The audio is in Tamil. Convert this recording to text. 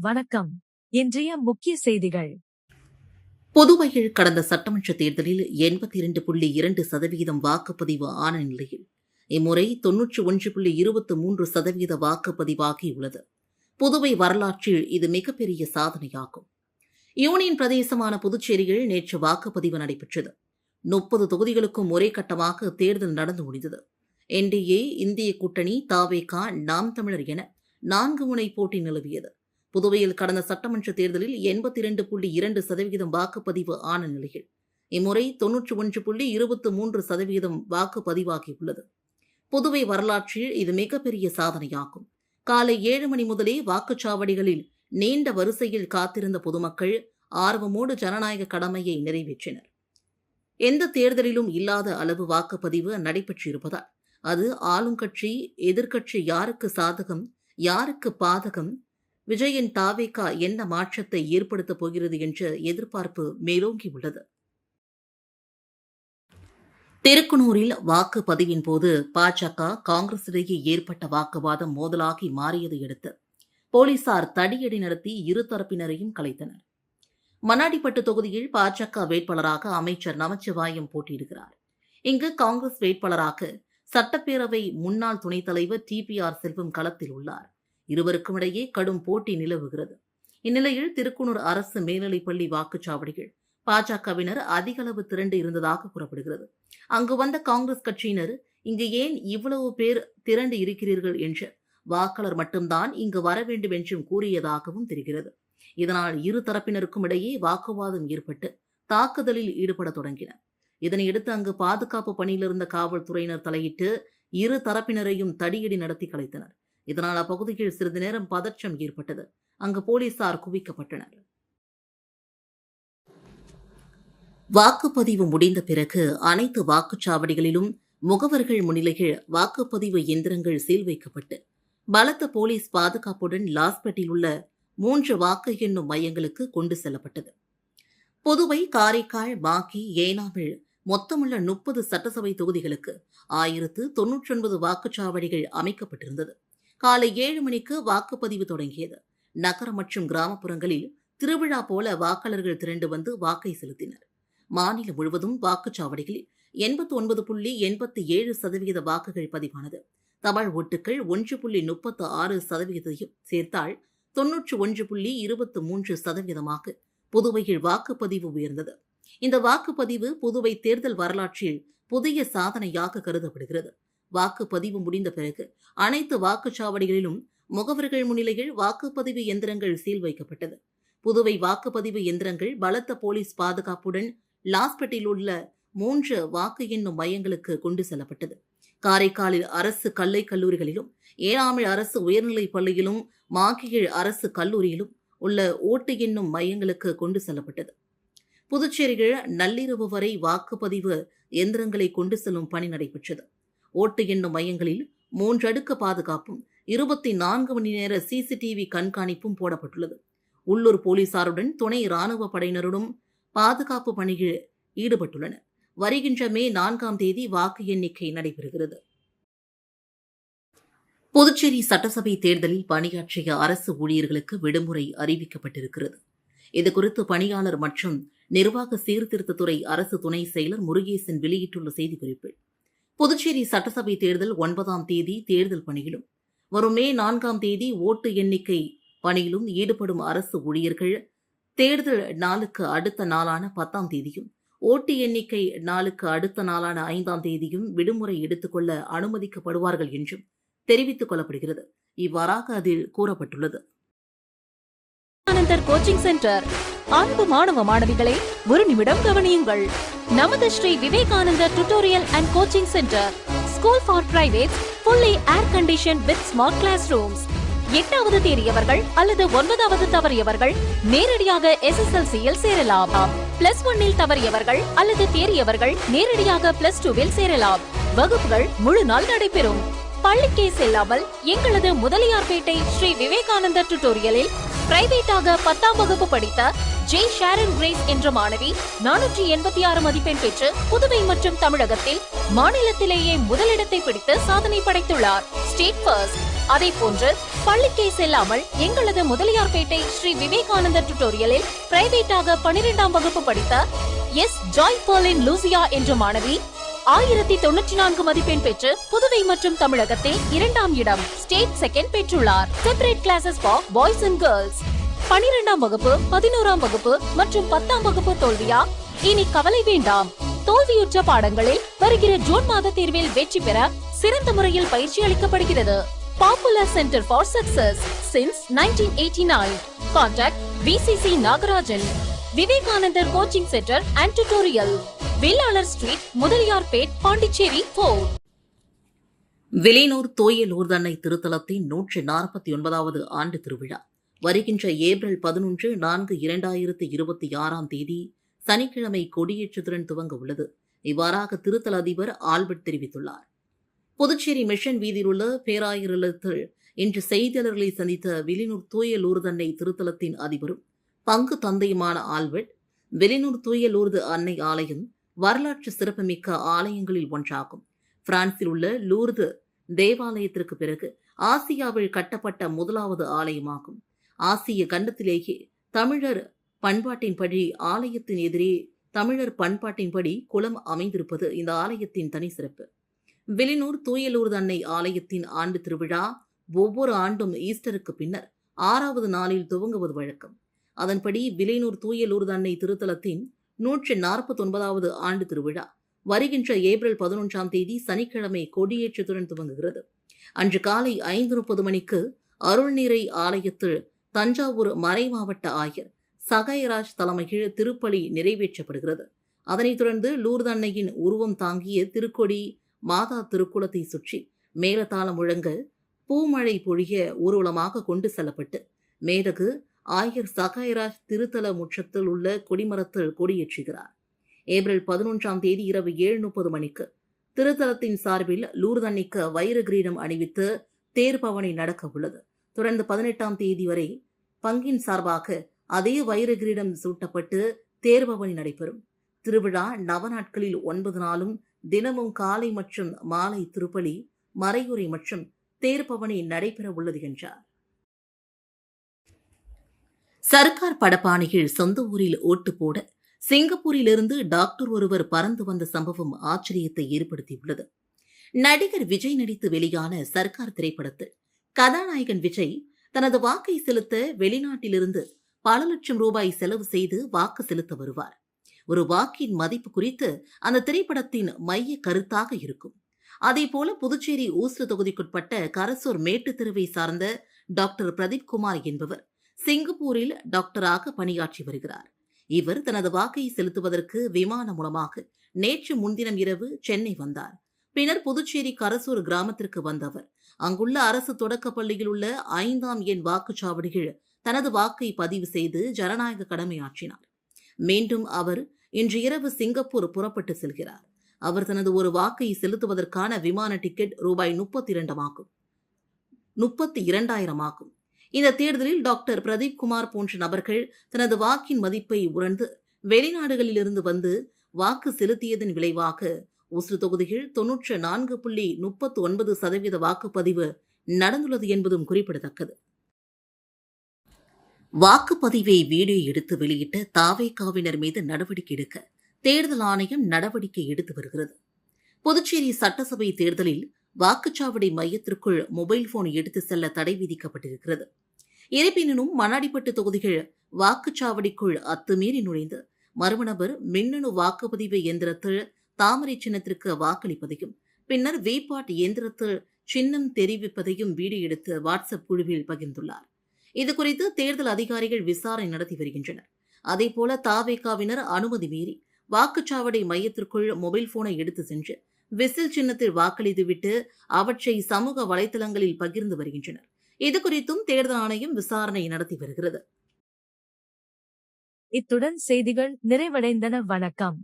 வணக்கம். இன்றைய முக்கிய செய்திகள். புதுவையில் கடந்த சட்டமன்ற தேர்தலில் 82.2% வாக்குப்பதிவு ஆன நிலையில் இம்முறை 91.23% வாக்குப்பதிவாகியுள்ளது. புதுவை வரலாற்றில் இது மிகப்பெரிய சாதனையாகும். யூனியன் பிரதேசமான புதுச்சேரியில் நேற்று வாக்குப்பதிவு நடைபெற்றது. 30 தொகுதிகளுக்கும் ஒரே கட்டமாக தேர்தல் நடந்து முடிந்தது. NDA, இந்திய கூட்டணி, தவேக, நாம் தமிழர் என 4 முனை போட்டி நிலவியது. புதுவையில் கடந்த சட்டமன்ற தேர்தலில் 82.2% வாக்குப்பதிவு ஆன நிலையில் இம்முறை 91.23% வாக்குப்பதிவாகியுள்ளது. புதுவை வரலாற்றில் இது மிகப்பெரிய சாதனையாகும். காலை 7 மணி முதலே வாக்குச்சாவடிகளில் நீண்ட வரிசையில் காத்திருந்த பொதுமக்கள் ஆர்வமோடு ஜனநாயக கடமையை நிறைவேற்றினர். எந்த தேர்தலிலும் இல்லாத அளவு வாக்குப்பதிவு நடைபெற்றிருப்பதால் அது ஆளுங்கட்சி எதிர்க்கட்சி யாருக்கு சாதகம் யாருக்கு பாதகம், விஜயின் தவேக என்ன மாற்றத்தை ஏற்படுத்தப் போகிறது என்ற எதிர்பார்ப்பு மேலோங்கியுள்ளது. திருக்குனூரில் வாக்குப்பதிவின் போது பாஜக காங்கிரஸ் இடையே ஏற்பட்ட வாக்குவாதம் மோதலாகி மாறியதை அடுத்து போலீசார் தடியடி நடத்தி இரு தரப்பினரையும் கலைத்தனர். மண்ணாடிப்பட்டு தொகுதியில் பாஜக வேட்பாளராக அமைச்சர் நமச்சிவாயம் போட்டியிடுகிறார். இங்கு காங்கிரஸ் வேட்பாளராக சட்டப்பேரவை முன்னாள் துணைத் தலைவர் TPR செல்வம் களத்தில் உள்ளார். இருவருக்கும் இடையே கடும் போட்டி நிலவுகிறது. இந்நிலையில் திருக்குனூர் அரசு மேல்நிலைப்பள்ளி வாக்குச்சாவடிகள் பாஜகவினர் அதிக அளவு திரண்டு இருந்ததாக கூறப்படுகிறது. அங்கு வந்த காங்கிரஸ் கட்சியினர் இங்கு ஏன் இவ்வளவு பேர் திரண்டு இருக்கிறீர்கள் என்று வாக்காளர் மட்டும்தான் இங்கு வர வேண்டும் என்றும் கூறியதாகவும் தெரிகிறது. இதனால் இரு தரப்பினருக்கும் இடையே வாக்குவாதம் ஏற்பட்டு தாக்குதலில் ஈடுபட தொடங்கினர். இதனையடுத்து அங்கு பாதுகாப்பு பணியில் இருந்த காவல்துறையினர் தலையிட்டு இரு தரப்பினரையும் தடியடி நடத்தி கலைத்தனர். இதனால் அப்பகுதியில் சிறிது நேரம் பதற்றம் ஏற்பட்டது. அங்கு போலீசார் குவிக்கப்பட்டனர். வாக்குப்பதிவு முடிந்த பிறகு அனைத்து வாக்குச்சாவடிகளிலும் முகவர்கள் முன்னிலையில் வாக்குப்பதிவு எந்திரங்கள் சீல் வைக்கப்பட்டு பலத்த போலீஸ் பாதுகாப்புடன் லாஸ்பேட்டில் உள்ள 3 வாக்கு எண்ணும் மையங்களுக்கு கொண்டு செல்லப்பட்டது. புதுவை, காரைக்கால், மாகி, ஏனாமில் மொத்தமுள்ள 30 சட்டசபை தொகுதிகளுக்கு 1099 வாக்குச்சாவடிகள் அமைக்கப்பட்டிருந்தது. காலை 7 மணிக்கு வாக்குப்பதிவு தொடங்கியது. நகர மற்றும் கிராமப்புறங்களில் திருவிழா போல வாக்காளர்கள் திரண்டு வந்து வாக்கை செலுத்தினர். மாநிலம் முழுவதும் வாக்குச்சாவடிகளில் 89.87% வாக்குகள் பதிவானது. தபால் ஓட்டுகள் 1.36% சேர்த்தால் 91.23% புதுவையில் வாக்குப்பதிவு உயர்ந்தது. இந்த வாக்குப்பதிவு புதுவை தேர்தல் வரலாற்றில் புதிய சாதனையாக கருதப்படுகிறது. வாக்குப்பதிவு முடிந்த பிறகு அனைத்து வாக்குச்சாவடிகளிலும் முகவர்கள் முன்னிலையில் வாக்குப்பதிவு எந்திரங்கள் சீல் வைக்கப்பட்டது. புதுவை வாக்குப்பதிவு எந்திரங்கள் பலத்த போலீஸ் பாதுகாப்புடன் லாஸ்பேட்டில் உள்ள 3 வாக்கு எண்ணும் மையங்களுக்கு கொண்டு செல்லப்பட்டது. காரைக்காலில் அரசு கல்லை கல்லூரிகளிலும், ஏனாமில் அரசு உயர்நிலைப் பள்ளியிலும், மாகியில் அரசு கல்லூரியிலும் உள்ள ஓட்டு எண்ணும் மையங்களுக்கு கொண்டு செல்லப்பட்டது. புதுச்சேரியில் நள்ளிரவு வரை வாக்குப்பதிவு எந்திரங்களை கொண்டு செல்லும் பணி நடைபெற்றது. ஓட்டு எண்ணும் மையங்களில் 3 அடுக்கு பாதுகாப்பும் 24 மணி நேர CCTV கண்காணிப்பும் போடப்பட்டுள்ளது. உள்ளூர் போலீசாருடன் துணை ராணுவ படையினருடன் பாதுகாப்பு பணியில் ஈடுபட்டுள்ளனர். வருகின்ற மே 4ஆம் தேதி வாக்கு எண்ணிக்கை நடைபெறுகிறது. புதுச்சேரி சட்டசபை தேர்தலில் பணியாற்றிய அரசு ஊழியர்களுக்கு விடுமுறை அறிவிக்கப்பட்டிருக்கிறது. இதுகுறித்து பணியாளர் மற்றும் நிர்வாக சீர்திருத்தத்துறை அரசு துணை செயலர் முருகேசன் வெளியிட்டுள்ள செய்திக்குறிப்பில், புதுச்சேரி சட்டசபை தேர்தல் 9ஆம் தேதி தேர்தல் பணியிலும் வரும் மே 4ஆம் தேதி ஓட்டு எண்ணிக்கை பணியிலும் ஈடுபடும் அரசு ஊழியர்கள் தேர்தல் நாளுக்கு அடுத்த நாளான 10ஆம் தேதியும் ஓட்டு எண்ணிக்கை நாளுக்கு அடுத்த நாளான 5ஆம் தேதியும் விடுமுறை எடுத்துக்கொள்ள அனுமதிக்கப்படுவார்கள் என்றும் தெரிவித்துக் கொள்ளப்படுகிறது. இவ்வாறாக அதில் கூறப்பட்டுள்ளது. Coaching centre. அன்பு மாணவ மாணவிகளை ஒரு நிமிடம் கவனியுங்கள். நமது Sri Vivekanandar tutorial and coaching centre. School for private, fully air conditioned with smart classrooms. 8வது தேறியவர்கள் அல்லது 9வது தவறியவர்கள் நேரடியாக SSLC-யில் சேரலாம். +1 தவறியவர்கள் அல்லது தேறியவர்கள் நேரடியாக +2 சேரலாம். வகுப்புகள் முழு நாள் நடைபெறும். பள்ளிக்கே செல்லாமல் எங்களது முதலியார்பேட்டை ஸ்ரீ விவேகானந்தர் டியூட்டோரியலில் பிரைவேட்டாக 10ஆம் வகுப்பு படித்த J. ஷாரன் கிரேஸ் என்ற மாணவி 486 மதிப்பெண் பெற்று புதுவை மற்றும் தமிழகத்தில் மாநிலத்திலேயே முதலிடத்தை பிடித்து சாதனை படைத்துள்ளார். ஸ்டேட் ஃபர்ஸ்ட் அதேபோன்று பள்ளிக்கே செல்லாமல் எங்களது முதலியார்பேட்டை ஸ்ரீ விவேகானந்தர் டியூட்டோரியலில் பிரைவேட்டாக 12ஆம் வகுப்பு படித்த எஸ் ஜாய் பர்லின் லூசியா என்ற மாணவி 1094 மதிப்பெண் பெற்று புதுவை மற்றும் தமிழகத்தில் 2ஆம் இடம் ஸ்டேட் செகண்ட் பெற்றுள்ளார். Separate classes for boys and girls. 12ஆம் வகுப்பு 11ஆம் வகுப்பு மற்றும் 10ஆம் வகுப்பு தோல்வியா? இனி கவலை வேண்டாம். தோல்வியுற்ற பாடங்களில் வருகிற ஜூன் மாத தேர்வில் வெற்றி பெற சிறந்த முறையில் பயிற்சி அளிக்கப்படுகிறது. Popular Center for Success since 1989. Contact VCC Nagarajan. Vivekanandar Coaching Center and Tutorial. Villalar Street, Mudaliyarpet, Pondicherry 4. Villianur தூய லூர்தன்னை திருத்தலத்தின் 149வது ஆண்டு திருவிழா வருகின்ற ஏப்ரல் 11/4/2026 சனிக்கிழமை கொடியேற்றத்துடன் துவங்க உள்ளது. இவ்வாறாக திருத்தல அதிபர் ஆல்பர்ட் தெரிவித்துள்ளார். புதுச்சேரி மிஷன் வீதியில் உள்ள பேராயர் இல்லத்தில் இன்று செய்தியாளர்களை சந்தித்த வில்லியனூர் தூய லூர்தன்னை திருத்தலத்தின் அதிபரும் பங்கு தந்தையுமான ஆல்பர்ட், வில்லியனூர் தூய லூர்து அன்னை ஆலயம் வரலாற்று சிறப்புமிக்க ஆலயங்களில் ஒன்றாகும். பிரான்சில் உள்ள லூர்து தேவாலயத்திற்கு பிறகு ஆசியாவில் கட்டப்பட்ட முதலாவது ஆலயமாகும். ஆசிய கண்டத்திலேயே தமிழர் பண்பாட்டின்படி ஆலயத்தின் எதிரே தமிழர் பண்பாட்டின்படி குளம் அமைந்திருப்பது இந்த ஆலயத்தின் தனி சிறப்பு. வில்லியனூர் தூய லூர்து அன்னை ஆலயத்தின் ஆண்டு திருவிழா ஒவ்வொரு ஆண்டும் ஈஸ்டருக்கு பின்னர் 6வது நாளில் துவங்குவது வழக்கம். அதன்படி வில்லியனூர் தூய லூர்து அன்னை திருத்தலத்தின் 149வது ஆண்டு திருவிழா வருகின்ற ஏப்ரல் 11 சனிக்கிழமை கொடியேற்றத்துடன் துவங்குகிறது. அன்று காலை 5:30 மணிக்கு அருள்நீரை ஆலயத்தில் தஞ்சாவூர் மறைமாவட்ட ஆயர் சகாயராஜ் தலைமையில் திருப்பலி நிறைவேற்றப்படுகிறது. அதனைத் தொடர்ந்து லூர்து அன்னையின் உருவம் தாங்கிய திருக்கொடி மாதா திருக்குளத்தை சுற்றி மேலதாளம் முழங்க பூமழை பொழிய ஊர்வலமாக கொண்டு செல்லப்பட்டு மேதகு ஆயர் சகாயராஜ் திருத்தல முற்றத்தில் உள்ள கொடிமரத்தில் கொடியேற்றுகிறார். ஏப்ரல் 11 இரவு 7:30 மணிக்கு திருத்தலத்தின் சார்பில் லூர்து அன்னைக்கு வைர கிரீடம் அணிவித்து தேர்பவனி நடக்க உள்ளது. தொடர்ந்து 18 வரை பங்கின் சார்பாக அதே வைர கிரீடம் சூட்டப்பட்டு தேர்பவனி நடைபெறும். திருவிழா நவநாட்களில் 9 நாளும் தினமும் காலை மற்றும் மாலை திருப்பலி, மறையுறை மற்றும் தேர்பவனி நடைபெற உள்ளது என்றார். சர்க்கார் படப்பாணிகள் சொந்த ஊரில் ஓட்டு போட சிங்கப்பூரிலிருந்து டாக்டர் ஒருவர் பறந்து வந்த சம்பவம் ஆச்சரியத்தை ஏற்படுத்தியுள்ளது. நடிகர் விஜய் நடித்து வெளியான சர்க்கார் திரைப்படத்தில் கதாநாயகன் விஜய் தனது வாக்கை செலுத்த வெளிநாட்டிலிருந்து பல லட்சம் ரூபாய் செலவு செய்து வாக்கு செலுத்த வருவார். ஒரு வாக்கின் மதிப்பு குறித்து அந்த திரைப்படத்தின் மைய கருத்தாக இருக்கும். அதேபோல புதுச்சேரி ஊசு தொகுதிக்குட்பட்ட கரசூர் மேட்டுத் தெருவை சார்ந்த டாக்டர் பிரதீப் குமார் என்பவர் சிங்கப்பூரில் டாக்டராக பணியாற்றி வருகிறார். இவர் தனது வாக்கை செலுத்துவதற்கு விமானம் மூலமாக நேற்று முன்தினம் இரவு சென்னை வந்தார். பின்னர் புதுச்சேரி கரசூர் கிராமத்திற்கு வந்தவர் அங்குள்ள அரசு தொடக்கப் பள்ளியில் உள்ள 5ஆம் எண் வாக்குச்சாவடியில் தனது வாக்கை பதிவு செய்து ஜனநாயக கடமையாற்றினார். மீண்டும் அவர் இன்று இரவு சிங்கப்பூர் புறப்பட்டு செல்கிறார். அவர் தனது ஒரு வாக்கை செலுத்துவதற்கான விமான டிக்கெட் ரூபாய் 32,000 ஆகும். இந்த தேர்தலில் டாக்டர் பிரதீப் குமார் போன்ற நபர்கள் தனது வாக்கின் மதிப்பை உணர்ந்து வெளிநாடுகளிலிருந்து வந்து வாக்கு செலுத்தியதன் விளைவாக ஒசூர் தொகுதியில் 94.39% வாக்குப்பதிவு நடந்துள்ளது என்பதும் குறிப்பிடத்தக்கது. வாக்குப்பதிவை வீடியோ எடுத்து வெளியிட்ட தாவேகாவினர் மீது நடவடிக்கை எடுக்க தேர்தல் ஆணையம் நடவடிக்கை எடுத்து வருகிறது. புதுச்சேரி சட்டசபை தேர்தலில் வாக்குச்சாவடி மையத்திற்குள் மொபைல் போன் எடுத்து செல்ல தடை விதிக்கப்பட்டிருக்கிறது. இருப்பினும் மண்ணாடிப்பட்டு தொகுதிகள் வாக்குச்சாவடிக்குள் அத்துமீறி நுழைந்து மர்ம நபர் மின்னணு வாக்குப்பதிவு இயந்திரத்தில் தாமரை சின்னத்திற்கு வாக்களிப்பதையும் பின்னர் வேட்பாட் இயந்திரத்தில் சின்னம் தெரிவிப்பதையும் வீடியோ எடுத்து வாட்ஸ்அப் குழுவில் பகிர்ந்துள்ளார். இதுகுறித்து தேர்தல் அதிகாரிகள் விசாரணை நடத்தி வருகின்றனர். அதேபோல தாவேகாவினர் அனுமதி மீறி வாக்குச்சாவடி மையத்திற்குள் மொபைல் போனை எடுத்து சென்று விசில் சின்னத்தில் வாக்களித்துவிட்டு அவற்றை சமூக வலைதளங்களில் பகிர்ந்து வருகின்றனர். இதுகுறித்தும் தேர்தல் ஆணையம் விசாரணை நடத்தி வருகிறது. இத்துடன் செய்திகள் நிறைவடைந்தன. வணக்கம்.